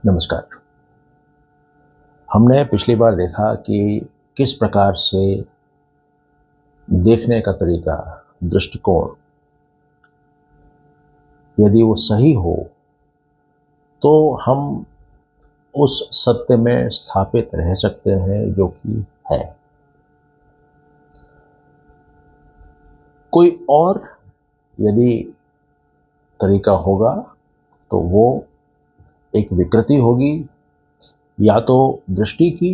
नमस्कार। हमने पिछली बार देखा कि किस प्रकार से देखने का तरीका, दृष्टिकोण, यदि वो सही हो तो हम उस सत्य में स्थापित रह सकते हैं जो कि है। कोई और यदि तरीका होगा तो वो एक विकृति होगी, या तो दृष्टि की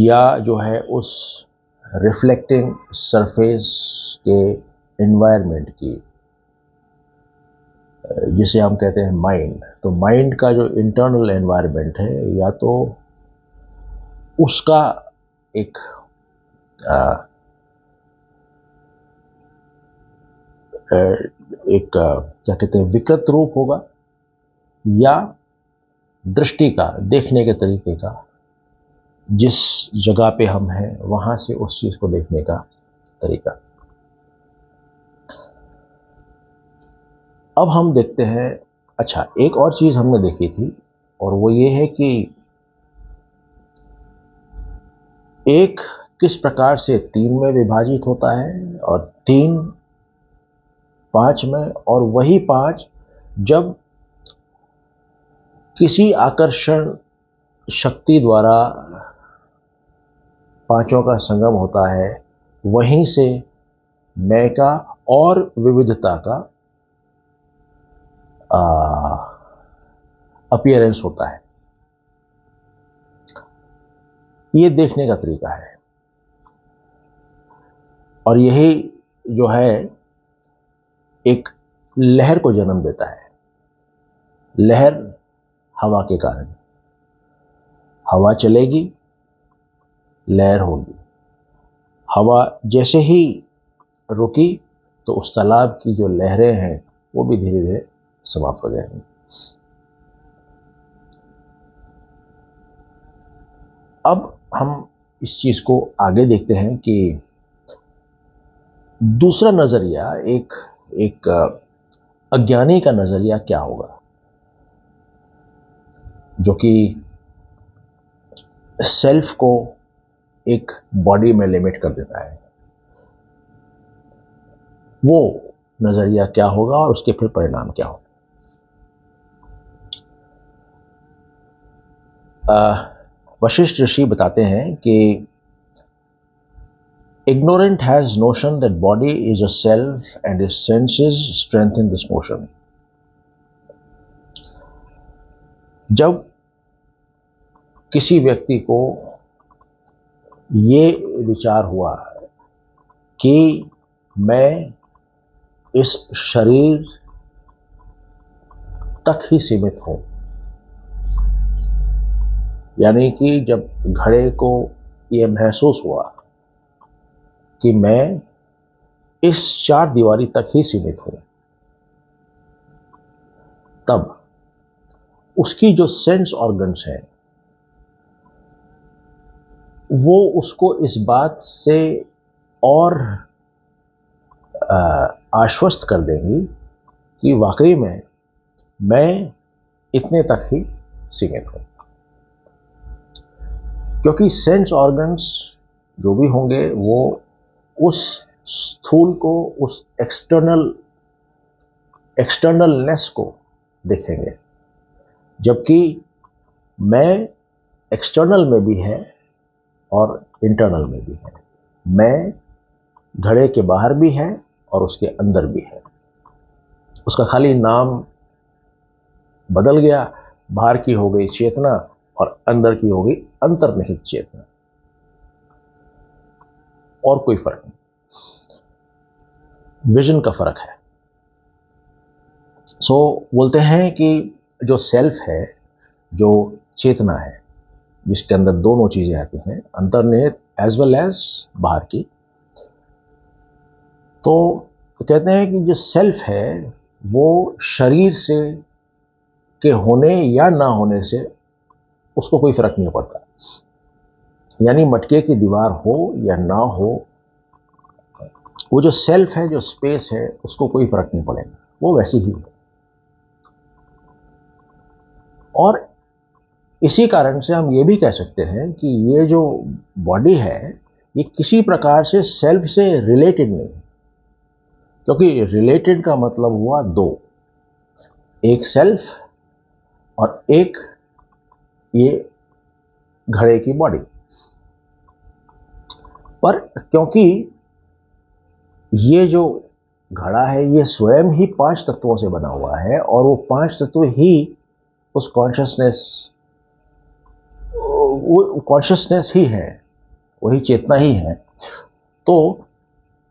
या जो है उस रिफ्लेक्टिंग सरफेस के एनवायरनमेंट की, जिसे हम कहते हैं माइंड। तो माइंड का जो इंटरनल एनवायरनमेंट है, या तो उसका एक क्या कहते हैं विकृत रूप होगा, या दृष्टि का, देखने के तरीके का, जिस जगह पे हम हैं वहां से उस चीज को देखने का तरीका। अब हम देखते हैं, अच्छा एक और चीज हमने देखी थी, और वो ये है कि एक किस प्रकार से 3 में विभाजित होता है और 3 5 में, और वही 5 जब किसी आकर्षण शक्ति द्वारा पांचों का संगम होता है, वहीं से मैं का और विविधता का अपीयरेंस होता है। ये देखने का तरीका है, और यही जो है एक लहर को जन्म देता है। लहर हवा के कारण, हवा चलेगी, लहर होगी। हवा जैसे ही रुकी तो उस तालाब की जो लहरें हैं वो भी धीरे धीरे समाप्त हो जाएंगी। अब हम इस चीज को आगे देखते हैं कि दूसरा नजरिया, एक अज्ञानी का नजरिया क्या होगा, जो कि सेल्फ को एक बॉडी में लिमिट कर देता है। वो नजरिया क्या होगा और उसके फिर परिणाम क्या होगा। वशिष्ठ ऋषि बताते हैं कि ignorant has notion that body is a self and his senses strengthen this motion. जब किसी व्यक्ति को ये विचार हुआ कि मैं इस शरीर तक ही सीमित हूं, यानी कि जब घड़े को ये महसूस हुआ कि मैं इस 4 दीवारी तक ही सीमित हूं, तब उसकी जो सेंस ऑर्गन्स हैं वो उसको इस बात से और आश्वस्त कर देंगी कि वाकई में मैं इतने तक ही सीमित हूं। क्योंकि सेंस ऑर्गन्स जो भी होंगे वो उस स्थूल को, उस एक्सटर्नलनेस को देखेंगे, जबकि मैं एक्सटर्नल में भी है और इंटरनल में भी है। मैं घड़े के बाहर भी है और उसके अंदर भी है। उसका खाली नाम बदल गया, बाहर की हो गई चेतना और अंदर की हो गई अंतर्निहित चेतना, और कोई फर्क नहीं, विजन का फर्क है। सो बोलते हैं कि जो सेल्फ है, जो चेतना है, जिसके अंदर दोनों चीजें आती हैं, अंतर्निहित एज वेल एज बाहर की, तो कहते हैं कि जो सेल्फ है वो शरीर से के होने या ना होने से उसको कोई फर्क नहीं पड़ता। यानी मटके की दीवार हो या ना हो, वो जो सेल्फ है, जो स्पेस है, उसको कोई फर्क नहीं पड़ेगा, वो वैसी ही है। और इसी कारण से हम ये भी कह सकते हैं कि ये जो बॉडी है, ये किसी प्रकार से सेल्फ से रिलेटेड नहीं, क्योंकि रिलेटेड का मतलब हुआ दो, एक सेल्फ और एक ये घड़े की बॉडी। पर क्योंकि ये जो घड़ा है ये स्वयं ही 5 तत्वों से बना हुआ है, और वो 5 तत्व ही उस कॉन्शियसनेस ही है, वही चेतना ही है, तो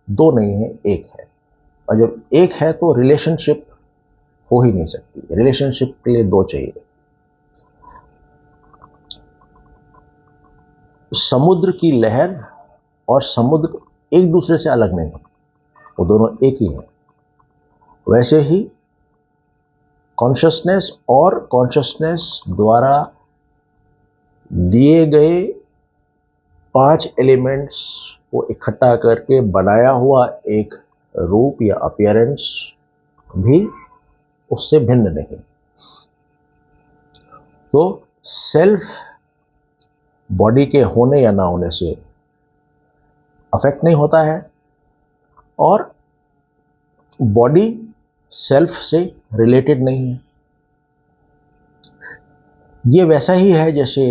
दो नहीं है, एक है। और जब एक है तो रिलेशनशिप हो ही नहीं सकती, रिलेशनशिप के लिए दो चाहिए। समुद्र की लहर और समुद्र एक दूसरे से अलग नहीं है, वो दोनों एक ही है। वैसे ही कॉन्शियसनेस और कॉन्शियसनेस द्वारा दिए गए 5 एलिमेंट्स को इकट्ठा करके बनाया हुआ एक रूप या अपीयरेंस भी उससे भिन्न नहीं। तो सेल्फ बॉडी के होने या ना होने से अफेक्ट नहीं होता है, और बॉडी सेल्फ से रिलेटेड नहीं है। ये वैसा ही है जैसे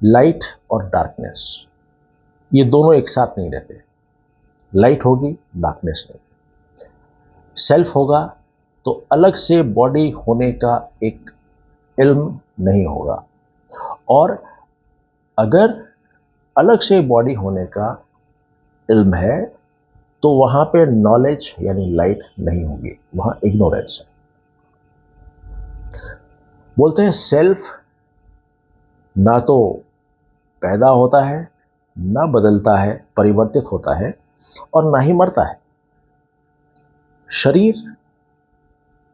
लाइट और डार्कनेस, ये दोनों एक साथ नहीं रहते। लाइट होगी, डार्कनेस नहीं। सेल्फ होगा तो अलग से बॉडी होने का एक इल्म नहीं होगा, और अगर अलग से बॉडी होने का इल्म है तो वहां पे नॉलेज यानी लाइट नहीं होगी, वहां इग्नोरेंस है। बोलते हैं सेल्फ ना तो पैदा होता है, ना बदलता है, परिवर्तित होता है, और ना ही मरता है। शरीर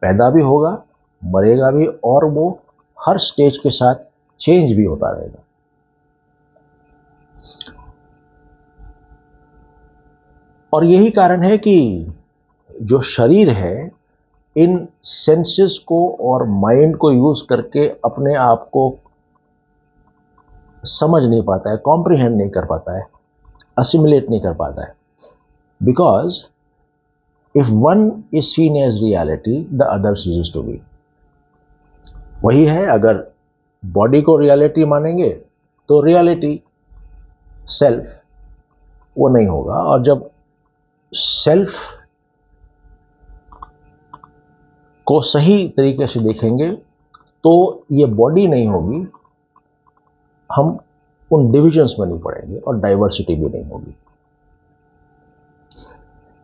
पैदा भी होगा, मरेगा भी, और वो हर स्टेज के साथ चेंज भी होता रहेगा। और यही कारण है कि जो शरीर है इन सेंसेस को और माइंड को यूज करके अपने आप को समझ नहीं पाता है, कॉम्प्रिहेंड नहीं कर पाता है, असिमुलेट नहीं कर पाता है। Because if one is seen as reality the other ceases to be. वही है, अगर बॉडी को रियलिटी मानेंगे तो रियलिटी सेल्फ वो नहीं होगा, और जब सेल्फ को सही तरीके से देखेंगे तो ये बॉडी नहीं होगी, हम उन डिविजन्स में नहीं पड़ेंगे और डाइवर्सिटी भी नहीं होगी।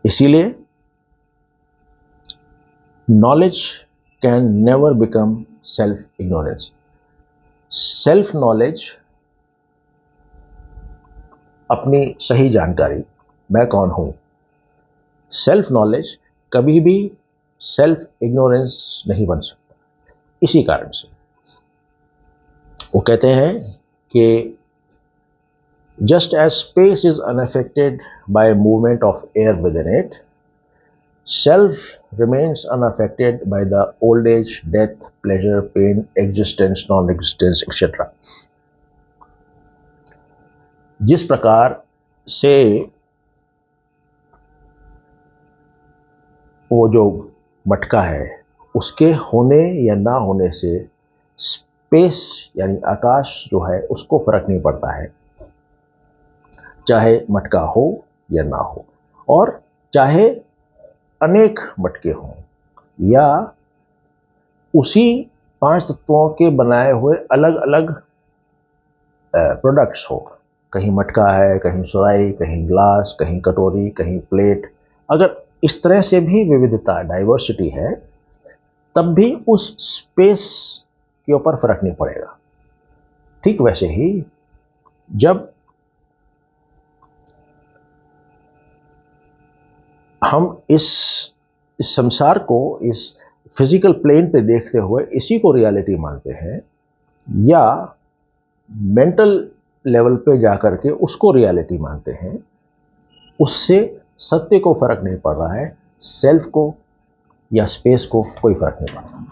इसीलिए knowledge can never become self ignorance. Self knowledge, अपनी सही जानकारी, मैं कौन हूं, सेल्फ नॉलेज कभी भी सेल्फ इग्नोरेंस नहीं बन सकता। इसी कारण से वो कहते हैं कि just as space is unaffected by movement of air within it, self remains unaffected by the old age, death, pleasure, pain, existence, non-existence, etc. जिस प्रकार से वो जो मटका है उसके होने या ना होने से स्पेस यानी आकाश जो है उसको फर्क नहीं पड़ता है, चाहे मटका हो या ना हो, और चाहे अनेक मटके हों या उसी 5 तत्वों के बनाए हुए अलग अलग प्रोडक्ट्स हो। कहीं मटका है, कहीं सुराही, कहीं ग्लास, कहीं कटोरी, कहीं प्लेट। अगर इस तरह से भी विविधता, डाइवर्सिटी है, तब भी उस स्पेस के ऊपर फर्क नहीं पड़ेगा। ठीक वैसे ही जब हम इस संसार को इस फिजिकल प्लेन पे देखते हुए इसी को रियलिटी मानते हैं, या मेंटल लेवल पे जाकर के उसको रियलिटी मानते हैं, उससे सत्य को फर्क नहीं पड़ रहा है, सेल्फ को या स्पेस को कोई फर्क नहीं पड़ता।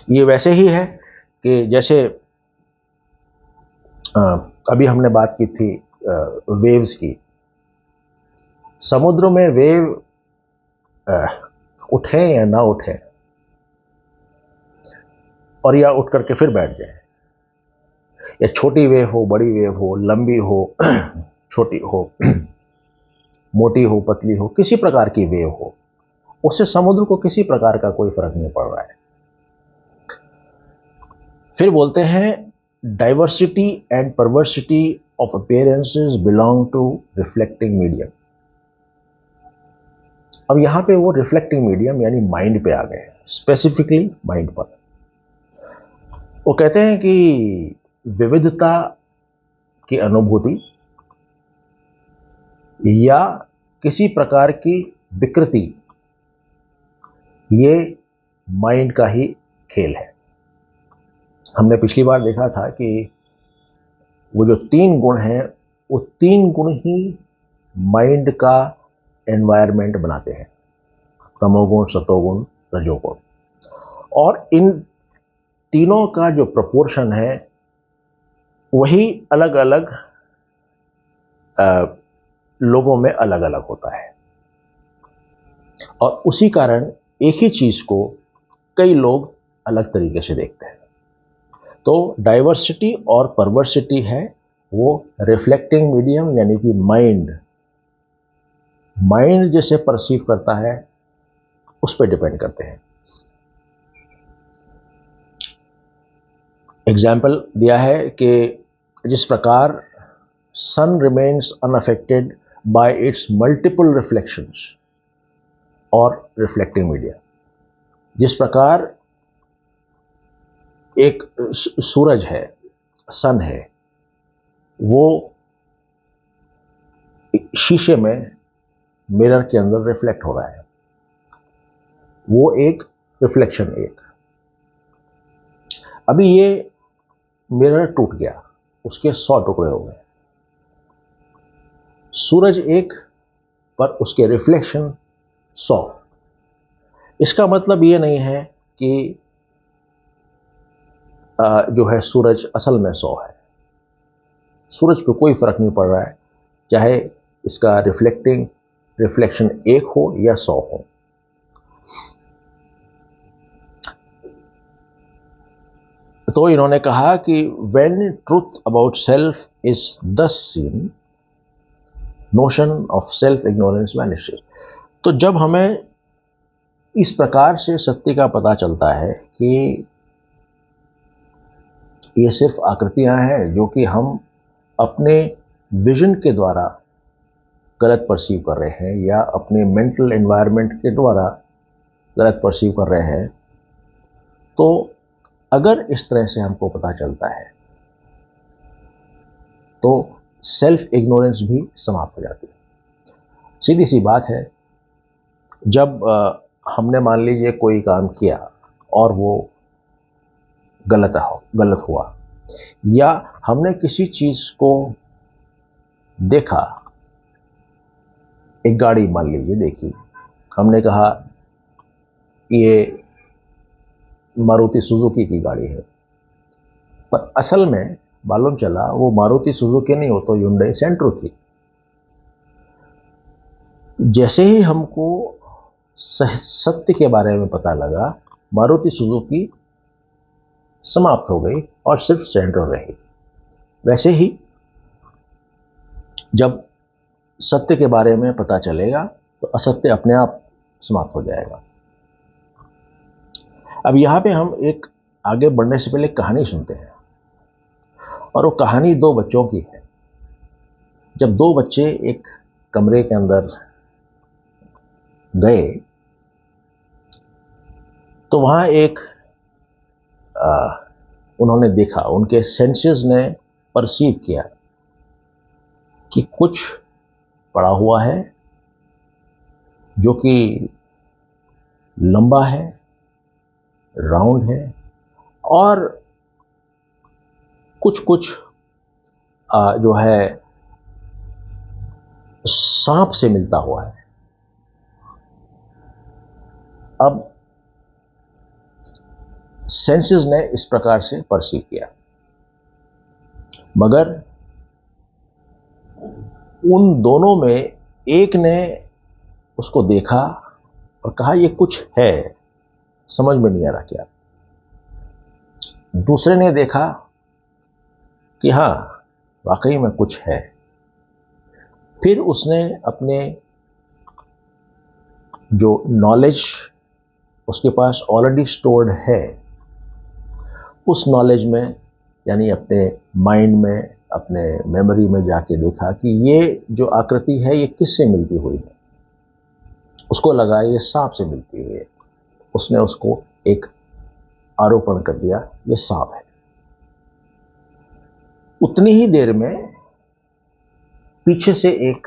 ये वैसे ही है कि जैसे अभी हमने बात की थी वेव्स की। समुद्र में वेव उठे या ना उठे और या उठ करके फिर बैठ जाए, या छोटी वेव हो, बड़ी वेव हो, लंबी हो, छोटी हो, मोटी हो, पतली हो, किसी प्रकार की वेव हो, उससे समुद्र को किसी प्रकार का कोई फर्क नहीं पड़ रहा है। फिर बोलते हैं diversity and perversity of appearances belong to reflecting medium. अब यहां पे वो रिफ्लेक्टिंग मीडियम यानी माइंड पे आ गए, स्पेसिफिकली माइंड पर। वो कहते हैं कि विविधता की अनुभूति या किसी प्रकार की विकृति, ये माइंड का ही खेल है। हमने पिछली बार देखा था कि वो जो 3 गुण हैं, वो 3 गुण ही माइंड का एनवायरनमेंट बनाते हैं, तमोगुण, सतोगुण, रजोगुण। और इन तीनों का जो प्रोपोर्शन है वही अलग अलग लोगों में अलग अलग होता है, और उसी कारण एक ही चीज को कई लोग अलग तरीके से देखते हैं। तो डाइवर्सिटी और परवर्सिटी है वो रिफ्लेक्टिंग मीडियम यानी कि माइंड जैसे परसीव करता है उस पर डिपेंड करते हैं। एग्जाम्पल दिया है कि जिस प्रकार sun remains unaffected by its multiple reflections और रिफ्लेक्टिंग मीडिया, जिस प्रकार एक सूरज है, सन है, वो शीशे में मिरर के अंदर रिफ्लेक्ट हो रहा है, वो एक रिफ्लेक्शन एक। अभी ये मिरर टूट गया, उसके 100 टुकड़े हो गए। सूरज एक पर उसके रिफ्लेक्शन 100। इसका मतलब ये नहीं है कि जो है सूरज असल में 100 है। सूरज पे कोई फर्क नहीं पड़ रहा है, चाहे इसका रिफ्लेक्शन 1 हो या 100 हो। तो इन्होंने कहा कि when truth about self is thus seen, notion of self ignorance vanishes. तो जब हमें इस प्रकार से सत्य का पता चलता है कि ये सिर्फ आकृतियां हैं जो कि हम अपने विजन के द्वारा गलत परसीव कर रहे हैं या अपने मेंटल एनवायरनमेंट के द्वारा गलत परसीव कर रहे हैं, तो अगर इस तरह से हमको पता चलता है तो सेल्फ इग्नोरेंस भी समाप्त हो जाती है। सीधी सी बात है, जब हमने मान लीजिए कोई काम किया और वो गलत हुआ, या हमने किसी चीज को देखा, एक गाड़ी मान लीजिए देखी, हमने कहा ये मारुति सुजुकी की गाड़ी है, पर असल में मालूम चला वो मारुति सुजुकी नहीं, हो तो ह्युंडई सेंट्रो थी। जैसे ही हमको सत्य के बारे में पता लगा, मारुति सुजुकी समाप्त हो गई और सिर्फ सेंट्रो रही। वैसे ही जब सत्य के बारे में पता चलेगा तो असत्य अपने आप समाप्त हो जाएगा। अब यहां पे हम एक आगे बढ़ने से पहले कहानी सुनते हैं, और वो कहानी 2 बच्चों की है। जब 2 बच्चे एक कमरे के अंदर गए तो वहां एक उन्होंने देखा, उनके सेंसेस ने परसीव किया कि कुछ पड़ा हुआ है जो कि लंबा है, राउंड है, और कुछ कुछ जो है सांप से मिलता हुआ है। अब सेंसेस ने इस प्रकार से परसीव किया, मगर उन दोनों में एक ने उसको देखा और कहा ये कुछ है, समझ में नहीं आ रहा क्या। दूसरे ने देखा कि हाँ वाकई में कुछ है। फिर उसने अपने जो नॉलेज उसके पास ऑलरेडी स्टोर्ड है, उस नॉलेज में यानी अपने माइंड में, अपने मेमोरी में जाके देखा कि ये जो आकृति है ये किससे मिलती हुई है। उसको लगा ये सांप से मिलती हुई है। उसने उसको एक आरोपण कर दिया, ये सांप है। उतनी ही देर में पीछे से एक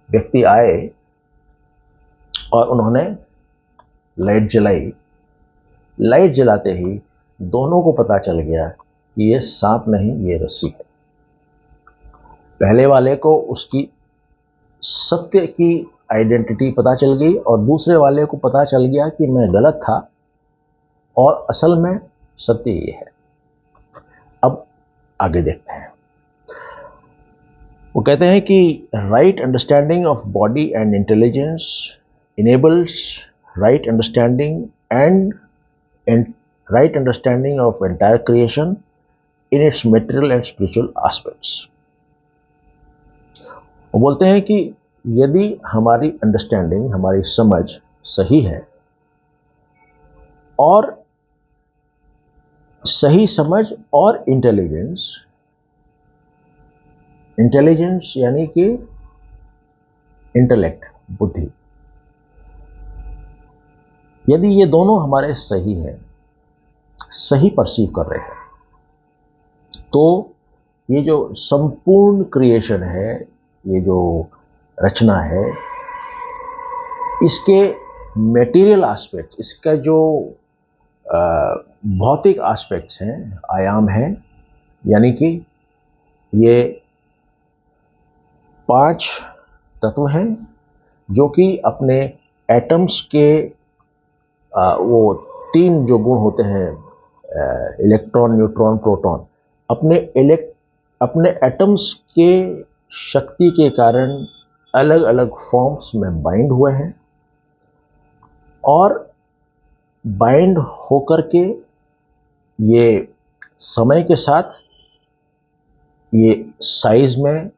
व्यक्ति आए और उन्होंने लाइट जलाई। लाइट जलाते ही दोनों को पता चल गया कि ये सांप नहीं, ये रस्सी है। पहले वाले को उसकी सत्य की आइडेंटिटी पता चल गई और दूसरे वाले को पता चल गया कि मैं गलत था और असल में सत्य ये है। अब आगे देखते हैं। वो कहते हैं कि right understanding of body and intelligence enables right understanding and right understanding of entire creation in its material and spiritual aspects. वो बोलते हैं कि यदि हमारी अंडरस्टैंडिंग, हमारी समझ सही है, और सही समझ और इंटेलिजेंस, इंटेलिजेंस यानी कि इंटेलेक्ट, बुद्धि, यदि ये दोनों हमारे सही हैं, सही परसीव कर रहे हैं, तो ये जो संपूर्ण क्रिएशन है, ये जो रचना है, इसके मटेरियल एस्पेक्ट्स, इसका जो भौतिक एस्पेक्ट्स हैं, आयाम हैं, यानी कि ये 5 तत्व हैं जो कि अपने एटम्स के वो 3 जो गुण होते हैं, इलेक्ट्रॉन, न्यूट्रॉन, प्रोटॉन, अपने एटम्स के शक्ति के कारण अलग अलग फॉर्म्स में बाइंड हुए हैं और बाइंड होकर के ये समय के साथ ये साइज में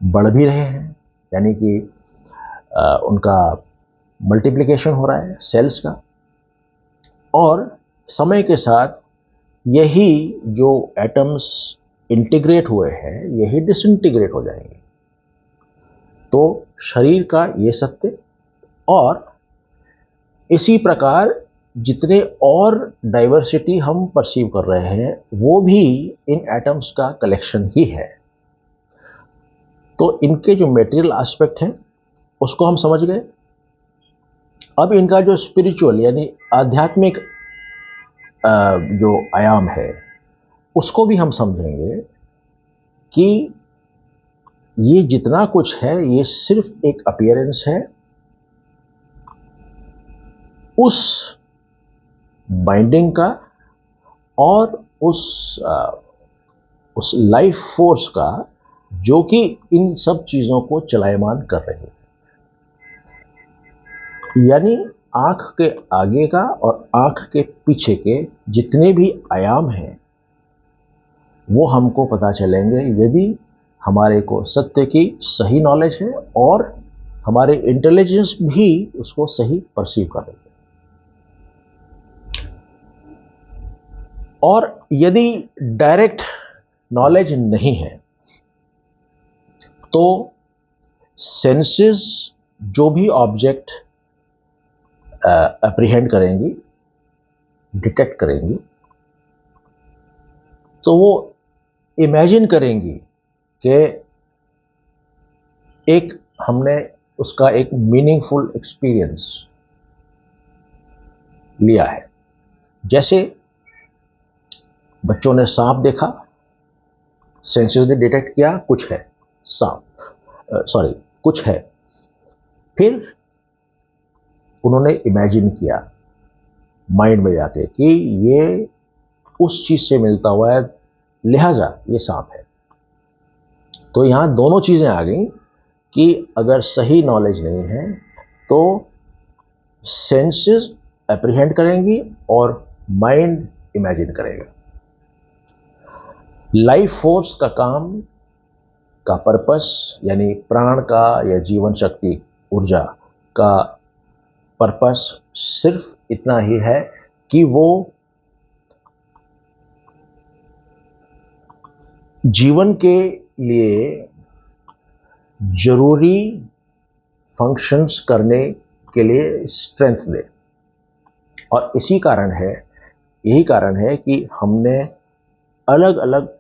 बढ़ भी रहे हैं, यानी कि उनका मल्टीप्लिकेशन हो रहा है सेल्स का, और समय के साथ यही जो एटम्स इंटीग्रेट हुए हैं यही डिसइंटीग्रेट हो जाएंगे। तो शरीर का ये सत्य, और इसी प्रकार जितने और डाइवर्सिटी हम परसीव कर रहे हैं वो भी इन एटम्स का कलेक्शन ही है। तो इनके जो मटेरियल एस्पेक्ट है उसको हम समझ गए। अब इनका जो स्पिरिचुअल यानी आध्यात्मिक जो आयाम है उसको भी हम समझेंगे कि ये जितना कुछ है ये सिर्फ एक अपीयरेंस है उस बाइंडिंग का और उस लाइफ फोर्स का जो कि इन सब चीजों को चलायमान कर रही है। यानी आंख के आगे का और आंख के पीछे के जितने भी आयाम हैं वो हमको पता चलेंगे यदि हमारे को सत्य की सही नॉलेज है और हमारे इंटेलिजेंस भी उसको सही परसीव कर रही है। और यदि डायरेक्ट नॉलेज नहीं है तो सेंसेस जो भी ऑब्जेक्ट अप्रीहेंड करेंगी, डिटेक्ट करेंगी, तो वो इमेजिन करेंगी कि एक हमने उसका एक मीनिंगफुल एक्सपीरियंस लिया है। जैसे बच्चों ने सांप देखा, सेंसेस ने डिटेक्ट किया कुछ है सांप, सॉरी, कुछ है। फिर उन्होंने इमेजिन किया माइंड में जाके कि ये उस चीज से मिलता हुआ है, लिहाजा ये सांप है। तो यहां दोनों चीजें आ गई कि अगर सही नॉलेज नहीं है तो सेंसेस एप्रीहेंड करेंगी और माइंड इमेजिन करेगा। लाइफ फोर्स का काम का पर्पस, यानी प्राण का या जीवन शक्ति ऊर्जा का पर्पस सिर्फ इतना ही है कि वो जीवन के लिए जरूरी फंक्शंस करने के लिए स्ट्रेंथ दे। और यही कारण है कि हमने अलग अलग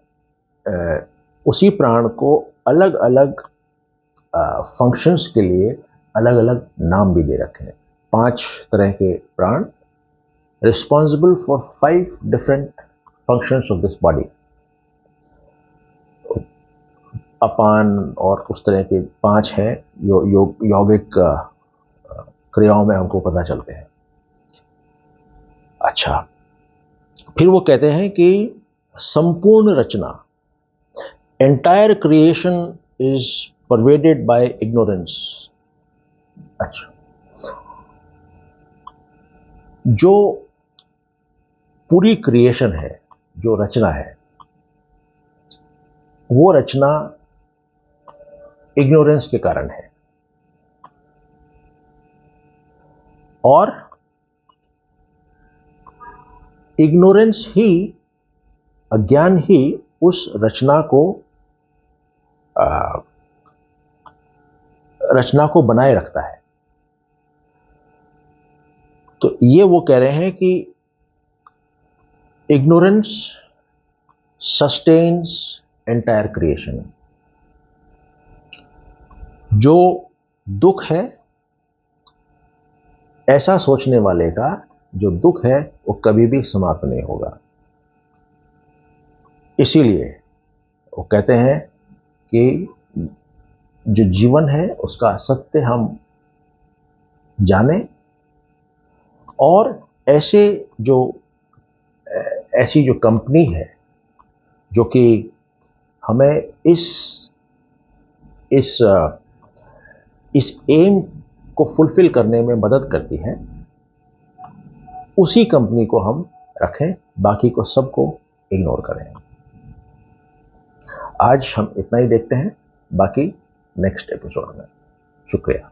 उसी प्राण को अलग अलग फंक्शंस के लिए अलग अलग नाम भी दे रखे हैं। 5 तरह के प्राण, responsible for 5 different functions of this body. अपान और उस तरह के 5 हैं यौगिक क्रियाओं में हमको पता चलते हैं। अच्छा, फिर वो कहते हैं कि संपूर्ण रचना, entire creation is pervaded by ignorance. अच्छा, जो पूरी क्रिएशन है, जो रचना है, वो रचना इग्नोरेंस के कारण है। और इग्नोरेंस ही, अज्ञान ही उस रचना को बनाए रखता है। तो ये वो कह रहे हैं कि इग्नोरेंस सस्टेन्स एंटायर क्रिएशन। जो दुख है, ऐसा सोचने वाले का जो दुख है वो कभी भी समाप्त नहीं होगा। इसीलिए वो कहते हैं कि जो जीवन है उसका सत्य हम जाने, और ऐसी जो कंपनी है जो कि हमें इस एम को फुलफिल करने में मदद करती है, उसी कंपनी को हम रखें, बाकी को सबको इग्नोर करें। आज हम इतना ही देखते हैं, बाकी नेक्स्ट एपिसोड में। शुक्रिया।